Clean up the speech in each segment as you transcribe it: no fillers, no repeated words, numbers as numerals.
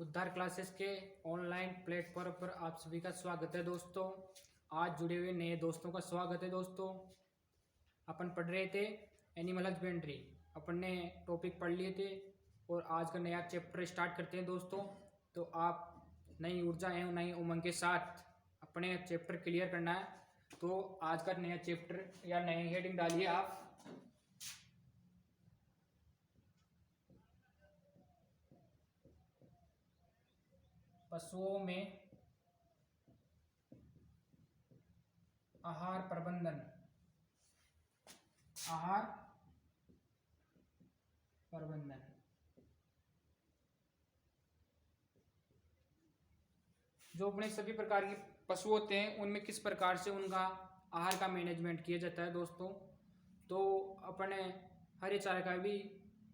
उद्धार क्लासेस के online platform पर आप सभी का स्वागत है दोस्तों। आज जुड़े हुए नए दोस्तों का स्वागत है दोस्तों। अपन पढ़ रहे थे एनिमल हस्बेंड्री, अपन ने टॉपिक पढ़ लिए थे और आज का नया चैप्टर स्टार्ट करते हैं दोस्तों। तो आप नई ऊर्जा एवं नई उमंग के साथ अपने चैप्टर क्लियर करना है। तो आज का नया चैप्टर या नई हेडिंग डालिए आप। पशुओं में आहार प्रबंधन। आहार प्रबंधन जो अपने सभी प्रकार के पशु होते हैं उनमें किस प्रकार से उनका आहार का मैनेजमेंट किया जाता है दोस्तों। तो अपने हरे चारे का भी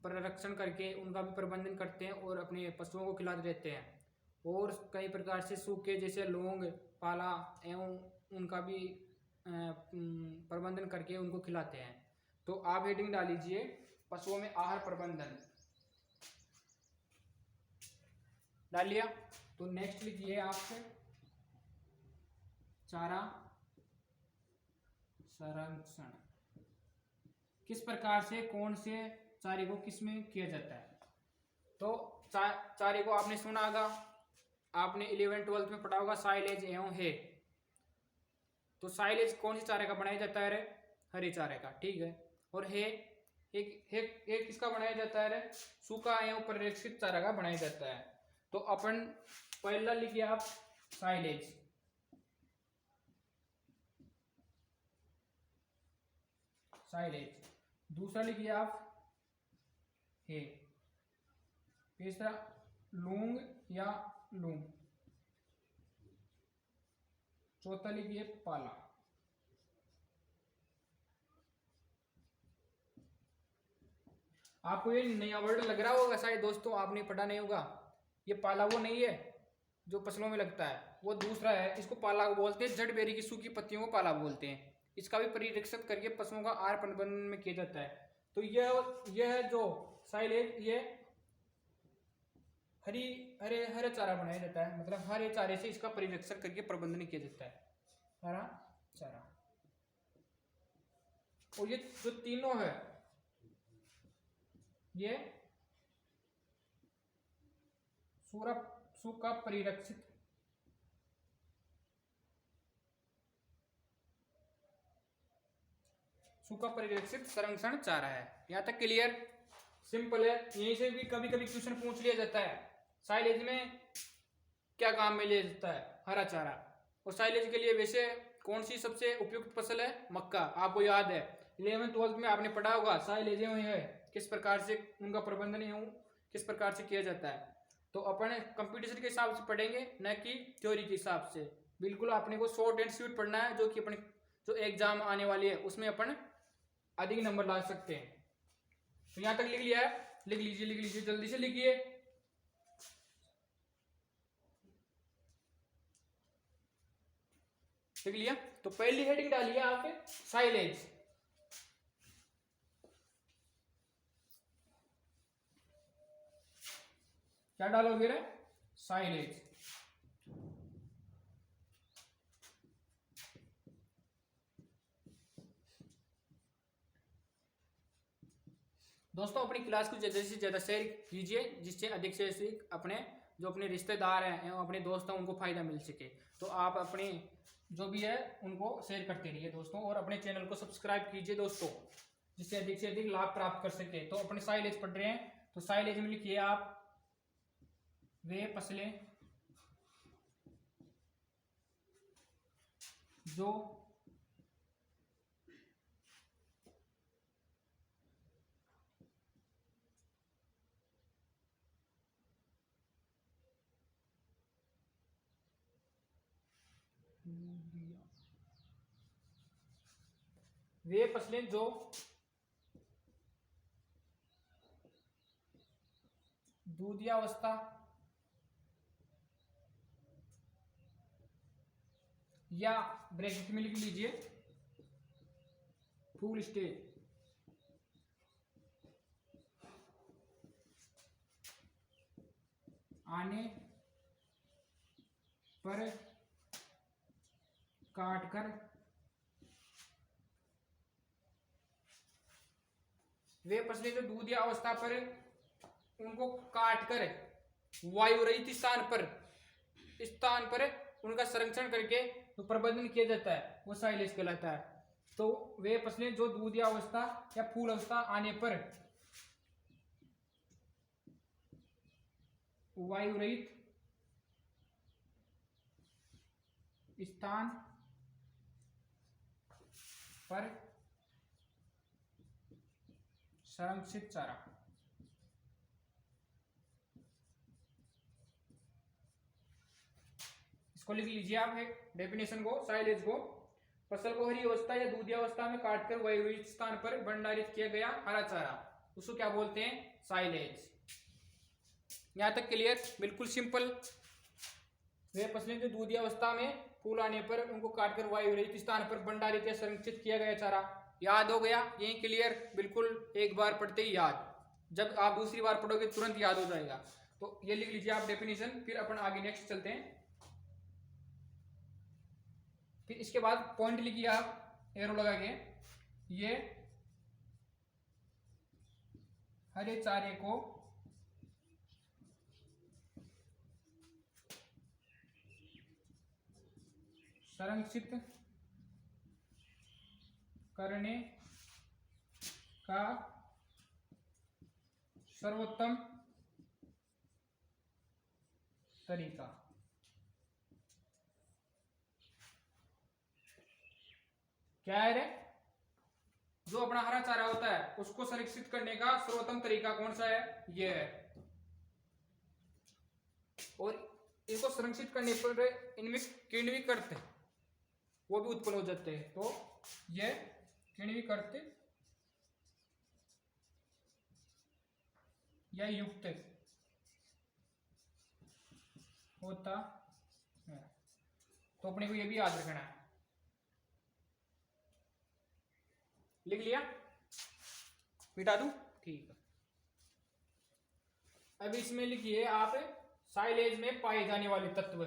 परिरक्षण करके उनका भी प्रबंधन करते हैं और अपने पशुओं को खिलाते रहते हैं। और कई प्रकार से सूखे जैसे लौंग, पाला एवं उनका भी प्रबंधन करके उनको खिलाते हैं। तो आप हेडिंग डाल लीजिए पशुओं में आहार प्रबंधन। डाल लिया? तो नेक्स्ट लिखिए आपसे चारा संरक्षण। किस प्रकार से कौन से चारे को किस में किया जाता है। तो चारे को आपने सुना होगा, आपने 11th-12th में पढ़ा होगा साइलेज एवं है। तो साइलेज कौन सी चारे का बनाया जाता है रे? हरे चारे का, ठीक है। और है एक किसका बनाया जाता है रे? सूखा एवं परिरक्षित चारा का बनाया जाता है। तो अपन पहला लिखिए आप साइलेज, साइलेज। दूसरा लिखिए आप है। तीसरा लूंग या लूंग। चौथा लिखिए पाला। आपको ये नया वर्ड लग रहा होगा शायद दोस्तों, आपने पढ़ा नहीं होगा। ये पाला वो नहीं है जो फसलों में लगता है, वो दूसरा है। इसको पाला बोलते हैं, जड़ बेरी की सूखी पत्तियों को पाला बोलते हैं। इसका भी परिरक्षण करके पशुओं का आहार प्रबंधन में किया जाता है। तो यह जो साइलेज, ये हरे हरे चारा बनाया जाता है, मतलब हरे चारे से इसका परिरक्षण करके प्रबंधन किया जाता है, हरा चारा। और ये जो तीनों है ये सूखा परिरक्षित संरक्षण चारा है। यहां तक क्लियर, सिंपल है। यहीं से भी कभी कभी क्वेश्चन पूछ लिया जाता है, साइलेज में क्या काम में लिया जाता है? हरा चारा। और साइलेज के लिए वैसे कौन सी सबसे उपयुक्त फसल है? मक्का। आपको याद है 11th-12th में आपने पढ़ा होगा साइलेज है किस प्रकार से उनका प्रबंधन किस प्रकार से किया जाता है। तो अपन कंपटीशन के हिसाब से पढ़ेंगे, न कि थ्योरी के हिसाब से। बिल्कुल आपने को शॉर्ट एंड स्वीट पढ़ना है, जो कि अपने जो एग्जाम आने वाली है उसमें अपन अधिक नंबर ला सकते हैं। तो यहां तक लिख लिया है? लिख लीजिए जल्दी से लिखिए। लिख लिया? तो पहली हेडिंग डालिए आप साइलेज। क्या डालोगे रे? साइलेज। दोस्तों अपनी क्लास को ज्यादा से ज्यादा शेयर कीजिए, जिससे अधिक से अधिक अपने जो अपने रिश्तेदार हैं एवं अपने दोस्त हैं उनको फायदा मिल सके। तो आप अपने जो भी है उनको शेयर करते रहिए दोस्तों, और अपने चैनल को सब्सक्राइब कीजिए दोस्तों, जिससे अधिक से अधिक लाभ प्राप्त कर सके। तो अपने साइलेज पढ़ रहे हैं, तो साइलेज में लिखिए आप वे फसलें जो वे फसलें जो दूधियावस्था या ब्रैकेट में लिख लीजिए फूल स्टेज आने पर काटकर वे फसलें जो दूधिया अवस्था पर उनको काटकर वायु रहित स्थान पर उनका संरक्षण करके जो प्रबंधन किया जाता है वो साइलेज कहलाता है। तो वे फसलें जो दूधिया अवस्था या फूल अवस्था आने पर वायु रहित स्थान पर संरक्षित चारा, इसको लिख लीजिए आप डेफिनेशन को। साइलेज को फसल को हरी अवस्था या दूधिया अवस्था में काटकर वायु रहित स्थान पर भंडारित किया गया हरा चारा, उसको क्या बोलते हैं? साइलेज। यहां तक क्लियर? बिल्कुल सिंपल। वे फसलें जो दूधिया अवस्था में फूल आने पर उनको काटकर वायु रहित स्थान पर भंडारित या संरक्षित किया गया चारा। याद हो गया? यही क्लियर? बिल्कुल एक बार पढ़ते ही याद, जब आप दूसरी बार पढ़ोगे तुरंत याद हो जाएगा। तो ये लिख लीजिए आप डेफिनेशन, फिर अपन आगे नेक्स्ट चलते हैं। फिर इसके बाद पॉइंट लिखिए आप एरो लगा के, ये हरे चारे को संरक्षित करने का सर्वोत्तम तरीका। क्या है रे? जो अपना हरा चारा होता है उसको संरक्षित करने का सर्वोत्तम तरीका कौन सा है? ये है। और इनको संरक्षित करने पर इनमें किण्विक करते वो भी उत्पन्न हो जाते हैं। तो ये किण्विक करते या युक्त होता है। तो अपने को ये भी याद रखना है। लिख लिया? मिटा दूं? ठीक है। अब इसमें लिखिए आप साइलेज में पाए जाने वाले तत्व।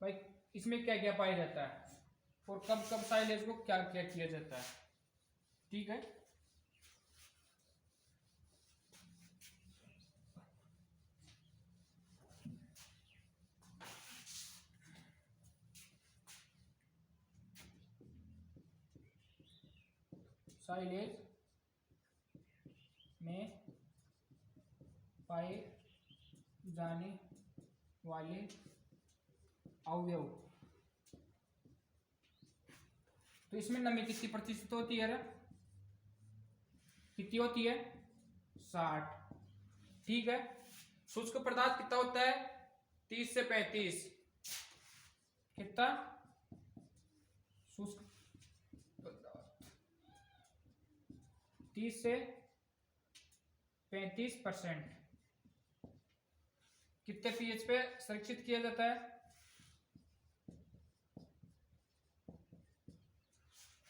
भाई इसमें क्या क्या पाया जाता है और कब कब साइलेज को क्या क्या किया जाता है? ठीक है। साइलेज में पाए जाने वाले अवयव। तो इसमें नमी कितनी प्रतिशत होती है? कितनी होती है? 60। ठीक है। शुष्क पदार्थ कितना होता है? 30 से 35। कितना? शुष्क पदार्थ 30 से 35%। कितने पीएच पे संरक्षित किया जाता है?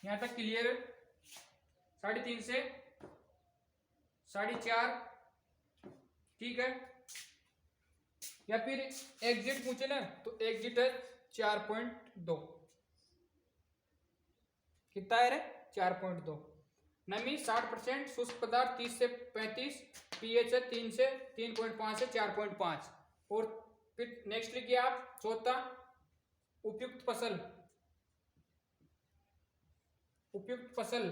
यहां तक क्लियर? 3.5 से 4.5। ठीक है। या फिर एग्जिट पूछे ना तो एग्जिट है 4.2। कितना है रे? 4.2। नमी 60%, शुष्क पदार्थ 30 से 35, पीएच है 3 से 3.5 से 4.5। और फिर नेक्स्ट लिखिए आप चौथा, उपयुक्त फसल। उपयुक्त फसल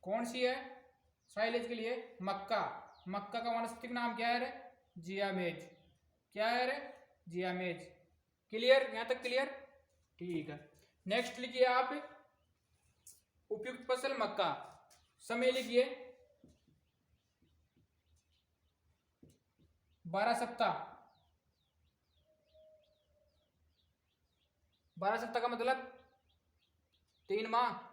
कौन सी है साइलेज के लिए? मक्का। मक्का का वानस्पतिक नाम क्या है रे? जियामेज। क्या है रे? जियामेज। क्लियर? यहां तक क्लियर? ठीक है। नेक्स्ट लिखिए आप उपयुक्त फसल मक्का। समय लिखिए 12 सप्ताह। 12 सप्ताह का मतलब 3 माह।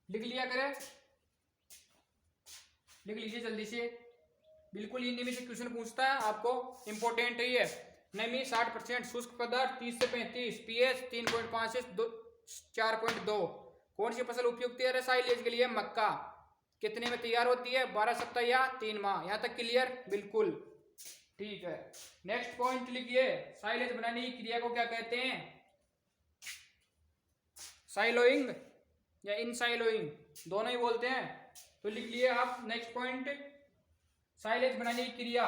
लिख लिया करें, लिख लीजिए जल्दी से। बिल्कुल हिंदी में से क्वेश्चन पूछता है आपको, इंपॉर्टेंट है ये। नमी 60%, शुष्क पदार्थ 30 से 35, पीएच 3.5 से 4.2। कौन सी फसल उपयुक्त है साइलेज के लिए? मक्का। कितने में तैयार होती है? 12 सप्ताह या 3 माह। यहाँ तक क्लियर? बिल्कुल ठीक है। नेक्स्ट पॉइंट लिखिए, साइलेज बनाने की क्रिया को क्या कहते हैं? साइलोइंग या इनसाइलोइंग, दोनों ही बोलते हैं। तो लिख लिए आप नेक्स्ट पॉइंट, साइलेज बनाने की क्रिया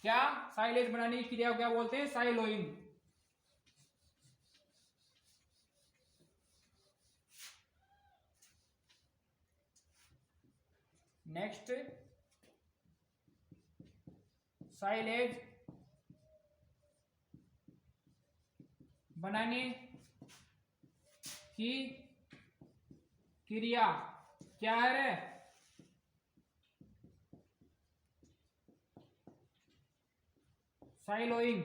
क्या? साइलेज बनाने की क्रिया को क्या बोलते हैं? साइलोइंग। नेक्स्ट, साइलेज बनाने की क्रिया क्या है रे? साइलोइंग।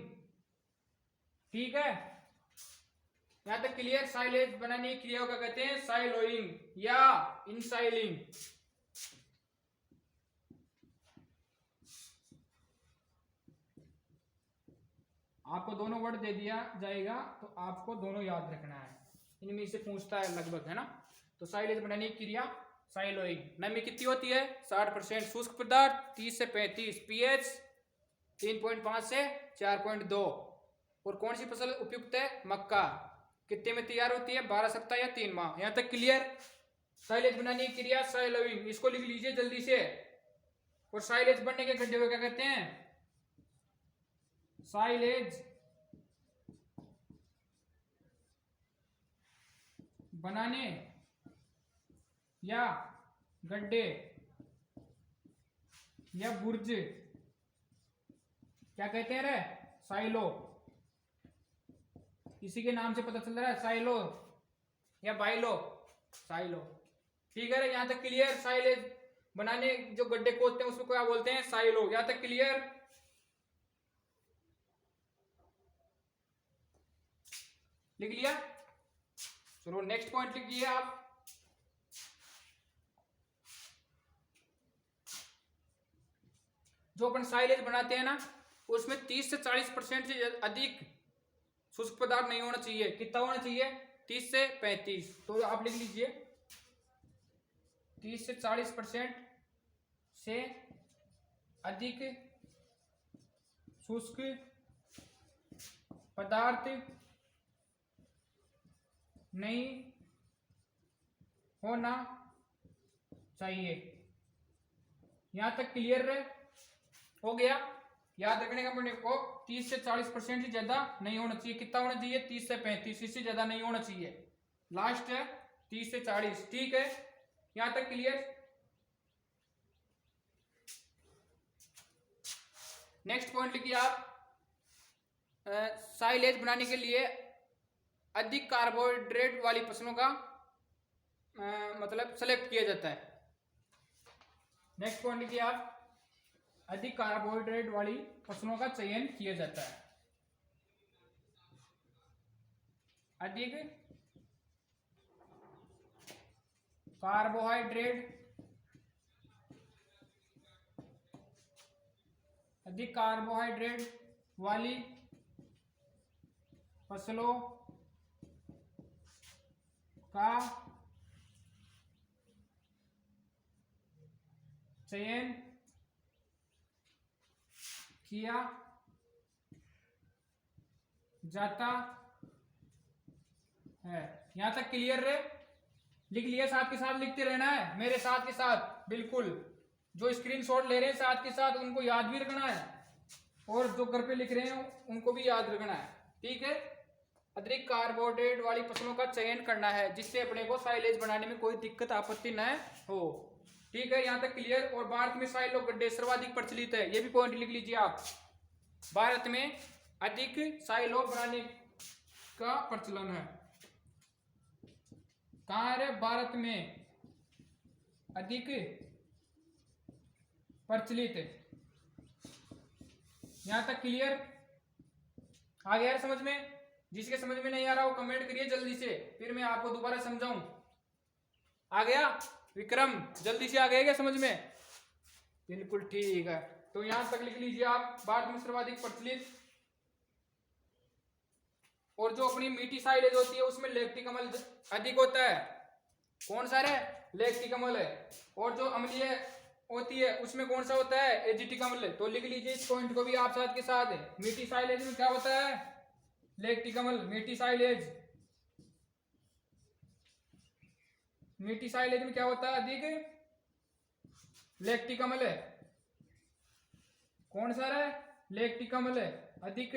ठीक है, यहां तक क्लियर? साइलेज बनाने की क्रिया को क्या कहते हैं? साइलोइंग या इनसाइलिंग। आपको दोनों वर्ड दे दिया जाएगा तो आपको दोनों याद रखना है, इनमें से पूछता है लगभग, है ना। तो साइलेज बनाने की क्रिया साइलोइंग। नमी कितनी होती है? 60%। शुष्क पदार्थ 30 से 35, पीएच 3.5 से 4.2। और कौन सी फसल उपयुक्त है? मक्का। कितने में तैयार होती है? 12 सप्ताह या 3 माह। यहां तक क्लियर? साइलेज बनाने की क्रिया साइलोइंग, इसको लिख लीजिए जल्दी से। और साइलेज बनने के गड्ढे को क्या कहते हैं? साइलेज बनाने या गड्ढे या बुर्ज क्या कहते हैं रे? साइलो। इसी के नाम से पता चल रहा है, साइलो या बाइलो, साइलो। ठीक है रे, यहां तक क्लियर? साइलेज बनाने जो गड्ढे खोदते हैं उसको क्या बोलते हैं? साइलो। यहां तक क्लियर? लिख लिया? चलो नेक्स्ट पॉइंट लिखिए आप, जो अपन साइलेज बनाते हैं ना उसमें 30 से 40% से अधिक शुष्क पदार्थ नहीं होना चाहिए। कितना होना चाहिए? 30 से 35। तो आप लिख लीजिए 30 से 40% से अधिक शुष्क पदार्थ नहीं होना चाहिए। यहां तक क्लियर हो गया? याद रखने का अपने को 30 से 40% से ज्यादा नहीं होना चाहिए। कितना होना चाहिए? 30 से 35, इससे ज्यादा नहीं होना चाहिए। लास्ट है 30 से 40। ठीक है, यहां तक क्लियर? नेक्स्ट पॉइंट लिखिए आप, साइलेज बनाने के लिए अधिक कार्बोहाइड्रेट वाली फसलों का मतलब सेलेक्ट किया जाता है। नेक्स्ट पॉइंट लिखिए आप, अधिक कार्बोहाइड्रेट वाली फसलों का चयन किया जाता है। अधिक कार्बोहाइड्रेट वाली फसलों का चयन किया जाता है। यहां तक क्लियर है? लिख लिया? साथ के साथ लिखते रहना है मेरे साथ के साथ, बिल्कुल। जो स्क्रीनशॉट ले रहे हैं साथ के साथ उनको याद भी रखना है, और जो घर पे लिख रहे हैं उनको भी याद रखना है। ठीक है, अतिरिक्त कार्बोहाइड्रेट वाली फसलों का चयन करना है जिससे अपने को साइलेज बनाने में कोई दिक्कत आपत्ति न हो। ठीक है, यहां तक क्लियर? और भारत में साइलो गड्ढे सर्वाधिक प्रचलित है, ये भी पॉइंट लिख लीजिए आप। भारत में अधिक साइलो बनाने का प्रचलन है। कहां है? भारत में अधिक प्रचलित है। यहां तक क्लियर? आ गया समझ में? जिसके समझ में नहीं आ रहा वो कमेंट करिए जल्दी से, फिर मैं आपको दोबारा समझाऊं। आ गया विक्रम? जल्दी से आ गया क्या समझ में? बिल्कुल ठीक है। तो यहां तक लिख लीजिए आप, भारत में सर्वाधिक प्रचलित और जो अपनी मीठी साइलेज होती है उसमें लैक्टिक अम्ल अधिक होता है। कौन सा है? लैक्टिक अम्ल है। और जो अम्लीय होती है उसमें कौन सा होता है? एजिटिक अम्ल। तो लिख लीजिए इस पॉइंट को भी आप साथ के साथ। मीठी साइलेज में क्या होता है? लैक्टिक अम्ल। मीठी साइलेज में क्या होता है? अधिक लैक्टिक अम्ल है। कौन सा है? लैक्टिक अम्ल है अधिक।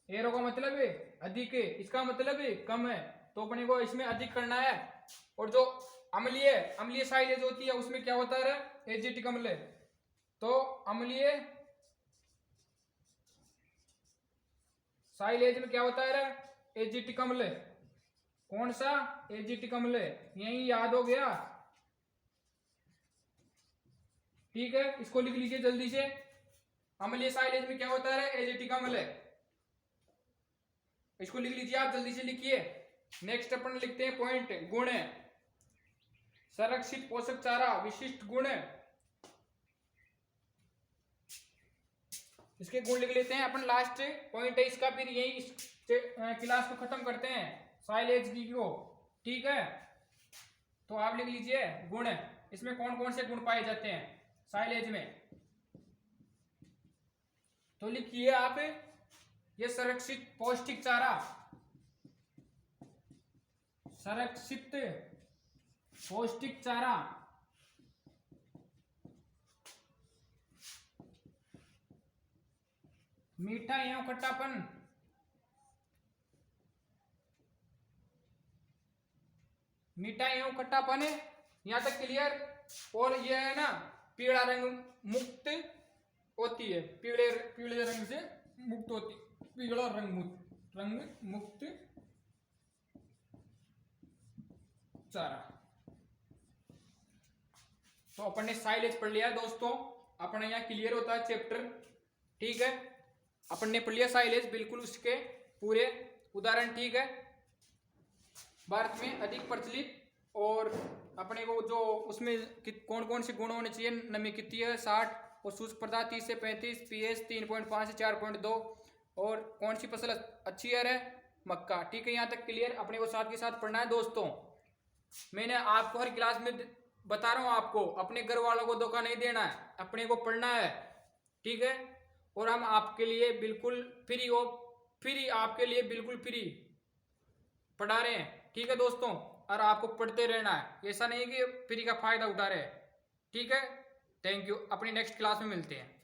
एरो का मतलब है अधिक, इसका मतलब है कम है, तो अपने को इसमें अधिक करना है। और जो अम्लीय साइलेज होती है उसमें क्या होता है? एजिटिक अम्ल। तो अम्लीय साइलेज में क्या होता है? एजिटिक अम्ल। कौन सा? एजिटिक अम्ल। यही याद हो गया? ठीक है, इसको लिख लीजिए जल्दी से। अम्लीय साइलेज में क्या होता है? एजिटिक अम्ल। इसको लिख लीजिए, आप जल्दी से लिखिए। नेक्स्ट अपन लिखते हैं पॉइंट गुण। संरक्षित पोषक चारा विशिष्ट गुण। इसके गुण लिख लेते हैं अपन। लास्ट पॉइंट है इसका, फिर यही इस क्लास को खत्म करते हैं साइलेज की को। ठीक है, तो आप लिख लीजिए गुण। इसमें कौन कौन से गुण पाए जाते हैं साइलेज में? तो लिखिए आप, ये संरक्षित पौष्टिक चारा, संरक्षित पौष्टिक चारा मीठा एवं खट्टापन, मीठा एवं खट्टापन है यहां तक क्लियर। और ये है ना पीला रंग मुक्त होती है, पीले रंग से मुक्त होती, पीला रंग मुक्त चारा। तो अपन ने साइलेज पढ़ लिया दोस्तों, अपना यहाँ क्लियर होता है चैप्टर। ठीक है, अपन ने पढ़ लिया साइलेज, बिल्कुल उसके पूरे उदाहरण। ठीक है, भारत में अधिक प्रचलित, और अपने को जो उसमें कौन कौन से गुण होने चाहिए? नमी कितनी है? 60, और शुष्क पदार्थ 30 से 35, पीएच 3.5 से 4.2, और कौन सी फसल अच्छी है? मक्का। ठीक है, यहाँ तक क्लियर। अपने को साथ के साथ पढ़ना है दोस्तों। मैंने आपको हर क्लास में बता रहा हूँ, आपको अपने घर वालों को धोखा नहीं देना है, अपने को पढ़ना है। ठीक है, और हम आपके लिए बिल्कुल फ्री आपके लिए बिल्कुल फ्री पढ़ा रहे हैं। ठीक है दोस्तों, और आपको पढ़ते रहना है, ऐसा नहीं कि फ्री का फायदा उठा रहे हैं। ठीक है, थैंक यू। अपनी नेक्स्ट क्लास में मिलते हैं।